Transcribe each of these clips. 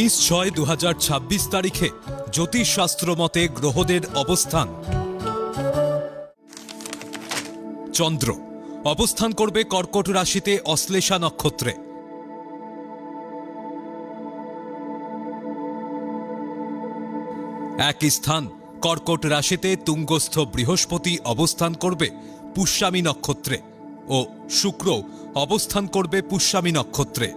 19/6/2026 তারিখে জ্যোতিষশাস্ত্র মতে গ্রহদের অবস্থান। চন্দ্র অবস্থান করবে কর্কট রাশিতে অশ্লেষা নক্ষত্রে। একই স্থান কর্কট রাশিতে তুঙ্গস্থ বৃহস্পতি অবস্থান করবে পুষ্যামী নক্ষত্রে ও শুক্র অবস্থান করবে পুষ্যামী নক্ষত্রে।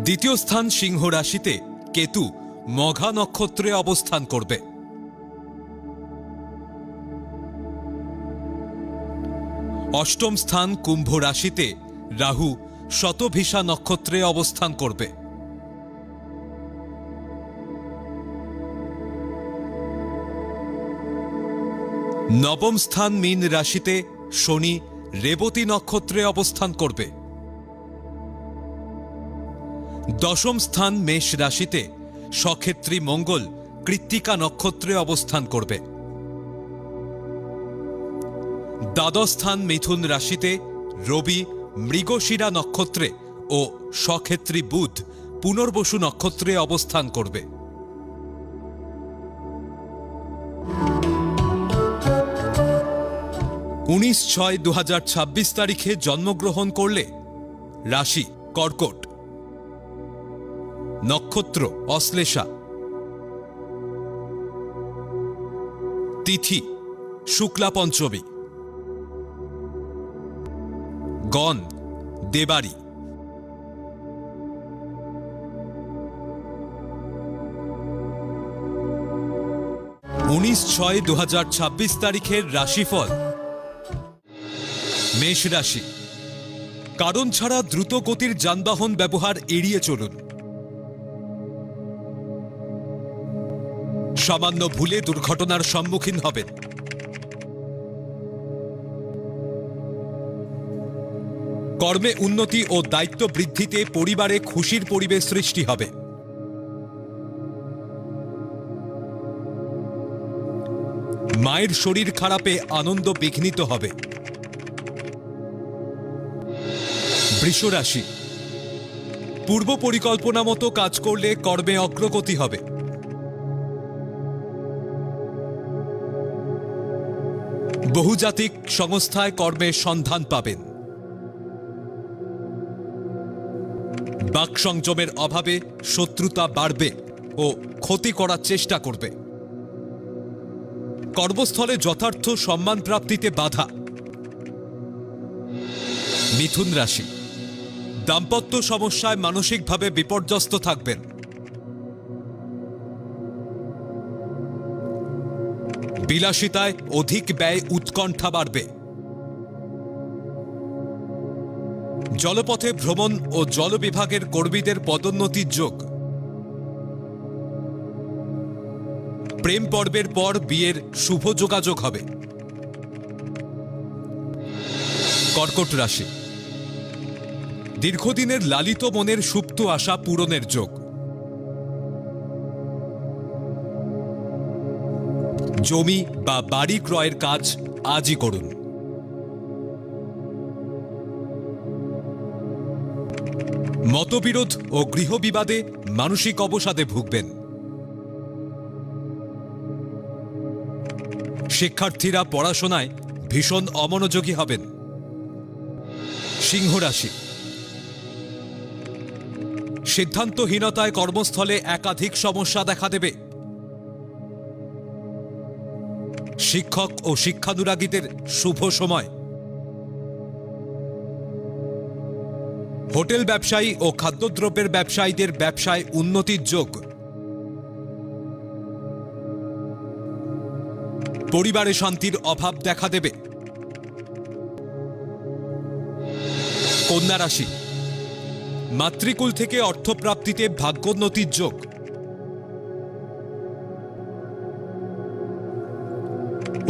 দ্বিতীয় স্থান সিংহ রাশিতে কেতু মঘা নক্ষত্রে অবস্থান করবে। অষ্টম স্থান কুম্ভ রাশিতে রাহু শতভিষা নক্ষত্রে অবস্থান করবে। নবম স্থান মীন রাশিতে শনি রেবতী নক্ষত্রে অবস্থান করবে। দশম স্থান মেষ রাশিতে সক্ষেত্রী মঙ্গল কৃত্তিকা নক্ষত্রে অবস্থান করবে। দ্বাদশ স্থান মিথুন রাশিতে রবি মৃগশিরা নক্ষত্রে ও সক্ষেত্রী বুধ পুনর্বসু নক্ষত্রে অবস্থান করবে। 19/6/2026 তারিখে জন্মগ্রহণ করলে রাশি কর্কট, নক্ষত্র অশ্লেষা, তিথি শুক্লা পঞ্চমী, গণ দেবারি। 19/6/2026 তারিখের রাশিফল। মেষ রাশি, কারণ ছাড়া দ্রুত গতির যানবাহন ব্যবহার এড়িয়ে চলুন। সামান্য ভুলে দুর্ঘটনার সম্মুখীন হবেন। কর্মে উন্নতি ও দায়িত্ব বৃদ্ধিতে পরিবারে খুশির পরিবেশ সৃষ্টি হবে। মায়ের শরীর খারাপে আনন্দ বিঘ্নিত হবে। বৃষ রাশি, পূর্ব পরিকল্পনা মতো কাজ করলে কর্মে অগ্রগতি হবে। বহুজাতিক সংস্থায় কর্মের সন্ধান পাবেন। বাক সংযমের অভাবে শত্রুতা বাড়বে ও ক্ষতি করার চেষ্টা করবে। কর্মস্থলে যথার্থ সম্মান প্রাপ্তিতে বাধা। মিথুন রাশি, দাম্পত্য সমস্যায় মানসিকভাবে বিপর্যস্ত থাকবেন। বিলাসিতায় অধিক ব্যয় উৎকণ্ঠা বাড়বে। জলপথে ভ্রমণ ও জল বিভাগের কর্মীদের পদোন্নতির যোগ। প্রেম পর্বের পর বিয়ের শুভ যোগাযোগ হবে। কর্কট রাশি, দীর্ঘদিনের লালিত মনের সুপ্ত আশা পূরণের যোগ। জমি বা বাড়ি ক্রয়ের কাজ আজই করুন। মতবিরোধ ও গৃহবিবাদে মানসিক অবসাদে ভুগবেন। শিক্ষার্থীরা পড়াশোনায় ভীষণ অমনোযোগী হবেন। সিংহ রাশি, সিদ্ধান্তহীনতায় কর্মস্থলে একাধিক সমস্যা দেখা দেবে। শিক্ষক ও শিক্ষানুরাগীদের শুভ সময়। হোটেল ব্যবসায়ী ও খাদ্যদ্রব্যের ব্যবসায়ীদের ব্যবসায় উন্নতির যোগ। পরিবারে শান্তির অভাব দেখা দেবে। কন্যা রাশি, মাতৃকুল থেকে অর্থপ্রাপ্তিতে ভাগ্যোন্নতির যোগ।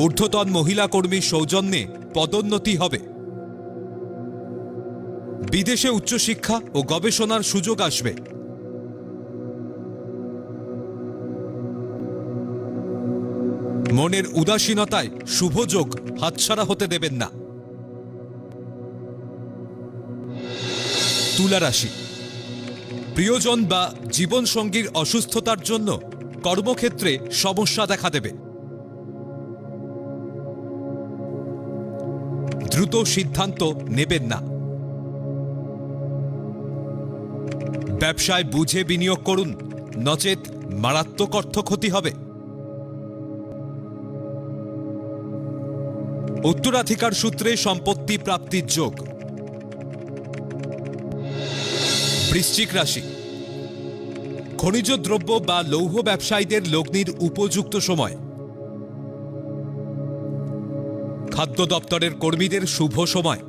ঊর্ধ্বতন মহিলা কর্মীর সৌজন্যে পদোন্নতি হবে। বিদেশে উচ্চশিক্ষা ও গবেষণার সুযোগ আসবে। মনের উদাসীনতায় শুভ যোগ হাতছাড়া হতে দেবেন না। তুলা রাশি, প্রিয়জন বা জীবনসঙ্গীর অসুস্থতার জন্য কর্মক্ষেত্রে সমস্যা দেখা দেবে। দ্রুত সিদ্ধান্ত নেবেন না। ব্যবসায় বুঝে বিনিয়োগ করুন, নচেত মারাত্মক অর্থ ক্ষতি হবে। উত্তরাধিকার সূত্রে সম্পত্তি প্রাপ্তির যোগ। বৃশ্চিক রাশি, খনিজ দ্রব্য বা লৌহ ব্যবসায়ীদের লগ্নির উপযুক্ত সময়। খাদ্য দপ্তরের কর্মীদের শুভ সময়।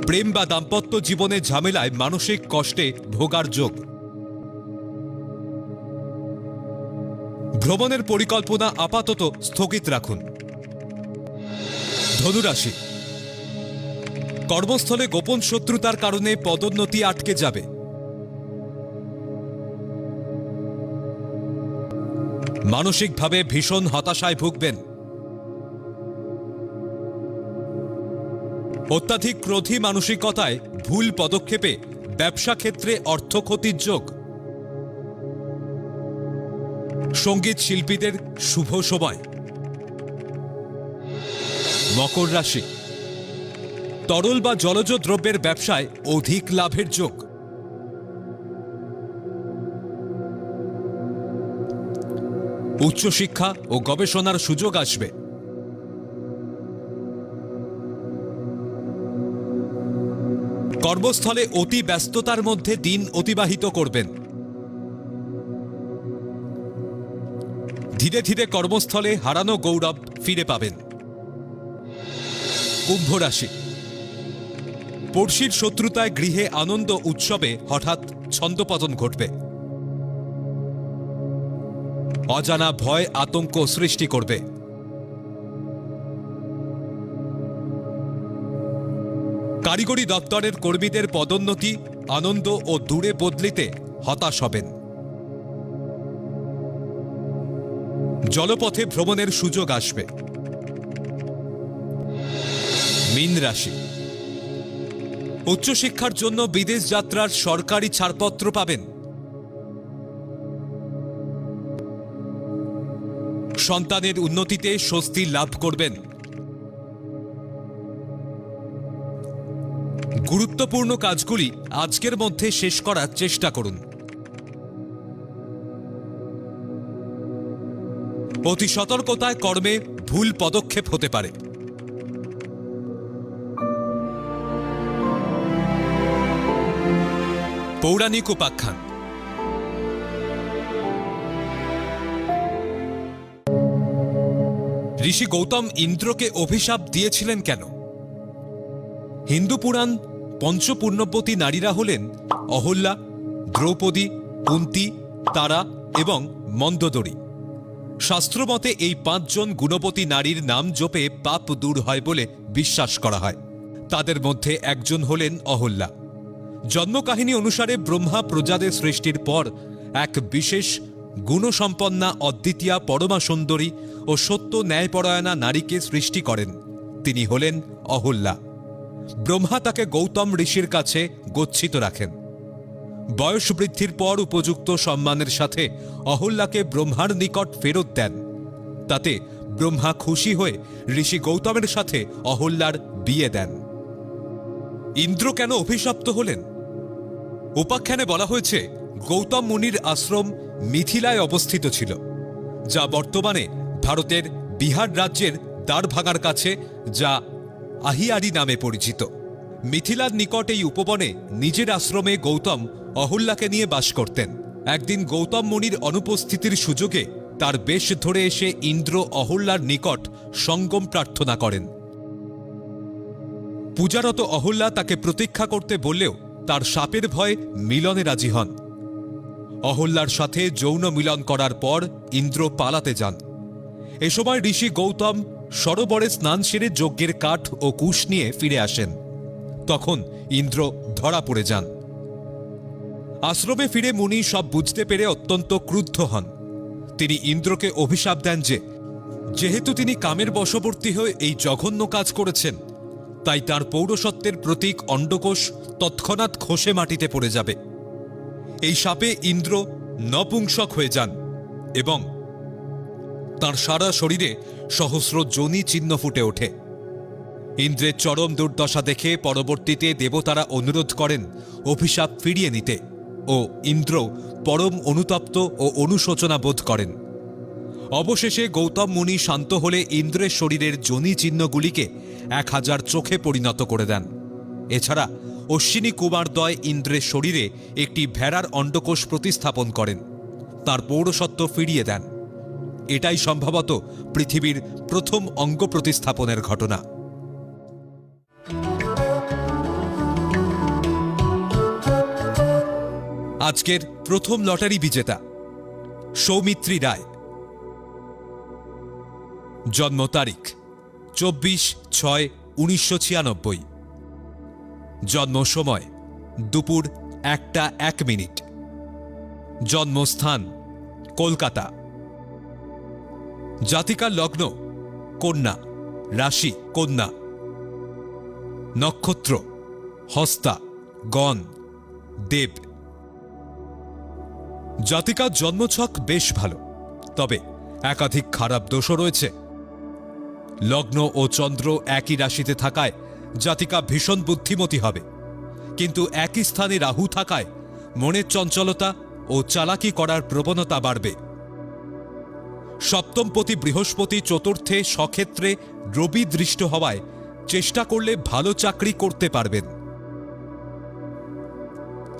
প্রেম বা দাম্পত্য জীবনে ঝামেলায় মানসিক কষ্টে ভোগার যোগ। ভ্রমণের পরিকল্পনা আপাতত স্থগিত রাখুন। ধনুরাশি, কর্মস্থলে গোপন শত্রুতার কারণে পদোন্নতি আটকে যাবে। মানসিকভাবে ভীষণ হতাশায় ভুগবেন। অত্যাধিক ক্রোধী মানসিকতায় ভুল পদক্ষেপে ব্যবসা ক্ষেত্রে অর্থ ক্ষতির যোগ। সঙ্গীত শিল্পীদের শুভ সময়। মকর রাশি, তরল বা জলজ দ্রব্যের ব্যবসায় অধিক লাভের যোগ। উচ্চশিক্ষা ও গবেষণার সুযোগ আসবে। কর্মস্থলে অতি ব্যস্ততার মধ্যে দিন অতিবাহিত করবেন। ধীরে ধীরে কর্মস্থলে হারানো গৌরব ফিরে পাবেন। কুম্ভ রাশি, পড়শির শত্রুতায় গৃহে আনন্দ উৎসবে হঠাৎ ছন্দপতন ঘটবে। অজানা ভয় আতঙ্ক সৃষ্টি করবে। কারিগরি দপ্তরের কর্মীদের পদোন্নতি, আনন্দ ও দূরে বদলিতে হতাশ হবেন। জলপথে ভ্রমণের সুযোগ আসবে। মীন রাশি, উচ্চশিক্ষার জন্য বিদেশ যাত্রার সরকারি ছাড়পত্র পাবেন। সন্তানের উন্নতিতে স্বস্তি লাভ করবেন। গুরুত্বপূর্ণ কাজগুলি আজকের মধ্যে শেষ করার চেষ্টা করুন। অতি সতর্কতায় কর্মে ভুল পদক্ষেপ হতে পারে। পৌরাণিক উপাখ্যান। ঋষি গৌতম ইন্দ্রকে অভিশাপ দিয়েছিলেন কেন? হিন্দু পুরাণ পঞ্চপূর্ণবতী নারীরা হলেন অহল্যা, দ্রৌপদী, কুন্তী, তারা এবং মন্দোদরী। শাস্ত্রমতে এই 5 জন গুণবতী নারীর নাম জপে পাপ দূর হয় বলে বিশ্বাস করা হয়। তাদের মধ্যে একজন হলেন অহল্যা। জন্মকাহিনী অনুসারে ব্রহ্মা প্রজাদের সৃষ্টির পর এক বিশেষ গুণসম্পন্না অদ্বিতীয়া পরমা সুন্দরী ও সত্য ন্যায়পরায়ণা নারীকে সৃষ্টি করেন। তিনি হলেন অহল্যা। ব্রহ্মা তাকে গৌতম ঋষির কাছে গচ্ছিত রাখেন। বয়স বৃদ্ধির পর উপযুক্ত সম্মানের সাথে অহল্যাকে ব্রহ্মার নিকট ফেরত দেন। তাতে ব্রহ্মা খুশি হয়ে ঋষি গৌতমের সাথে অহল্যার বিয়ে দেন। ইন্দ্র কেন অভিশপ্ত হলেন? উপাখ্যানে বলা হয়েছে, গৌতম মুনির আশ্রম মিথিলায় অবস্থিত ছিল, যা বর্তমানে ভারতের বিহার রাজ্যের দ্বারভাঙার কাছে, যা আহিয়ারি নামে পরিচিত। মিথিলার নিকট এই উপবনে নিজের আশ্রমে গৌতম অহল্যাকে নিয়ে বাস করতেন। একদিন গৌতম মুনির অনুপস্থিতির সুযোগে তার বেশ ধরে এসে ইন্দ্র অহল্যার নিকট সঙ্গম প্রার্থনা করেন। পূজারত অহল্যা তাকে প্রতীক্ষা করতে বললেও তার শাপের ভয়ে মিলনে রাজি হন। অহল্যার সাথে যৌন মিলন করার পর ইন্দ্র পালাতে যান। এ সময় ঋষি গৌতম সরোবরে স্নান সেরে যজ্ঞের কাঠ ও কুশ নিয়ে ফিরে আসেন। তখন ইন্দ্র ধরা পড়ে যান। আশ্রমে ফিরে মুনি সব বুঝতে পেরে অত্যন্ত ক্রুদ্ধ হন। তিনি ইন্দ্রকে অভিশাপ দেন যে, যেহেতু তিনি কামের বশবর্তী হয়ে এই জঘন্য কাজ করেছেন, তাই তার পৌরসত্বের প্রতীক অন্ডকোষ তৎক্ষণাৎ খসে মাটিতে পড়ে যাবে। এই শাপে ইন্দ্র নপুংসক হয়ে যান এবং তার সারা শরীরে সহস্র যোনি চিহ্ন ফুটে ওঠে। ইন্দ্রের চরম দুর্দশা দেখে পরবর্তীতে দেবতারা অনুরোধ করেন অভিশাপ ফিরিয়ে নিতে, ও ইন্দ্র পরম অনুতপ্ত ও অনুশোচনা বোধ করেন। অবশেষে গৌতম মুনি শান্ত হলে ইন্দ্রের শরীরের যোনি চিহ্নগুলিকে 1000 চোখে পরিণত করে দেন। এছাড়া অশ্বিনী কুমারদ্বয় ইন্দ্রের শরীরে একটি ভেড়ার অন্ডকোষ প্রতিস্থাপন করেন, তার পৌরসত্ব ফিরিয়ে দেন। এটাই সম্ভবত পৃথিবীর প্রথম অঙ্গ প্রতিস্থাপনের ঘটনা। আজকের প্রথম লটারি বিজেতা সৌমিত্রী রায়। জন্ম তারিখ 24/6/1996। জন্ম সময় দুপুর 1:01। জন্মস্থান কলকাতা। জাতিকার লগ্ন কন্যা, রাশি কন্যা, নক্ষত্র হস্তা, গণ, দেব। জাতিকার জন্মছক বেশ ভালো, তবে একাধিক খারাপ দোষও রয়েছে। লগ্ন ও চন্দ্র একই রাশিতে থাকায় জাতিকা ভীষণ বুদ্ধিমতী হবে, কিন্তু একই স্থানে রাহু থাকায় মনের চঞ্চলতা ও চালাকি করার প্রবণতা বাড়বে। সপ্তমপতি বৃহস্পতি চতুর্থে স্বক্ষেত্রে রবি দৃষ্ট হওয়ায় চেষ্টা করলে ভালো চাকরি করতে পারবেন।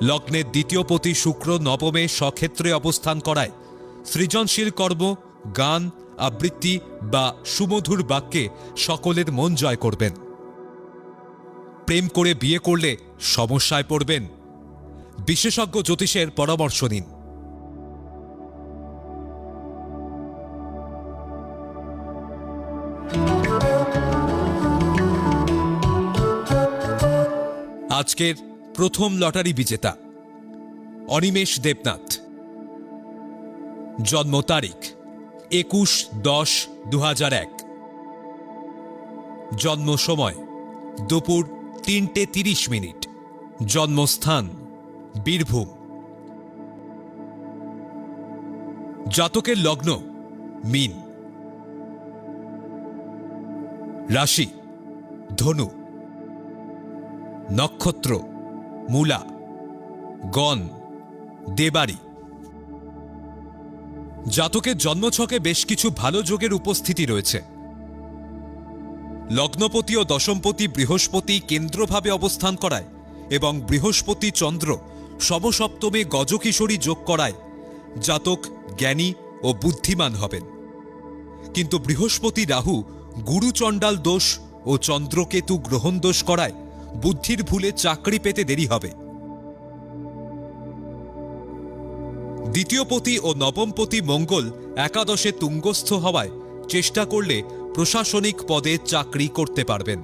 লগ্নের দ্বিতীয় পতি শুক্র নবমে স্বক্ষেত্রে অবস্থান করায় সৃজনশীল কর্ম, গান, আবৃত্তি বা সুমধুর বাক্যে সকলের মন জয় করবেন। প্রেম করে বিয়ে করলে সমস্যায় পড়বেন। বিশেষজ্ঞ জ্যোতিষের পরামর্শ নিন। আজকের প্রথম লটারি বিজেতা অনিমেষ দেবনাথ। জন্ম তারিখ 21/10/2001। জন্ম সময় দুপুর 3:30। জন্মস্থান বীরভূম। জাতকের লগ্ন মীন, রাশি ধনু, নক্ষত্র মূলা, গণ, দেবারি। জাতকের জন্মছকে বেশ কিছু ভালো যোগের উপস্থিতি রয়েছে। লগ্নপতি ও দশমপতি বৃহস্পতি কেন্দ্রভাবে অবস্থান করায় এবং বৃহস্পতি চন্দ্র সমসপ্তমে গজকিশোরী যোগ করায় জাতক জ্ঞানী ও বুদ্ধিমান হবেন। কিন্তু বৃহস্পতি রাহু গুরুচণ্ডাল দোষ ও চন্দ্রকেতু গ্রহণ দোষ করায় বুদ্ধির ভুলে চাকরি পেতে দেরি হবে। দ্বিতীয়পতি ও নবমপতি মঙ্গল একাদশে তুঙ্গস্থ হওয়ায় চেষ্টা করলে প্রশাসনিক পদে চাকরি করতে পারবেন।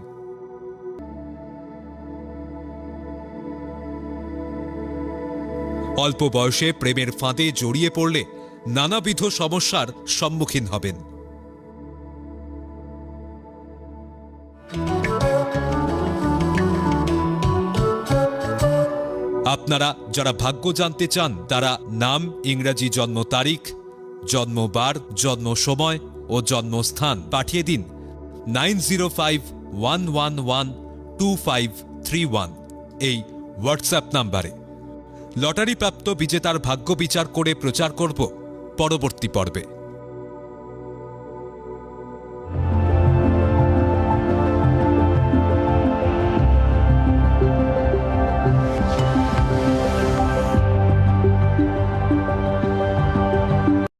অল্প বয়সে প্রেমের ফাঁদে জড়িয়ে পড়লে নানাবিধ সমস্যার সম্মুখীন হবেন। আপনারা যারা ভাগ্য জানতে চান তারা নাম, ইংরাজি জন্ম তারিখ, জন্মবার, জন্ম সময় ও জন্মস্থান পাঠিয়ে দিন 9051112531 এই হোয়াটসঅ্যাপ নাম্বারে। লটারি প্রাপ্ত বিজেতার ভাগ্য বিচার করে প্রচার করব পরবর্তী পর্বে।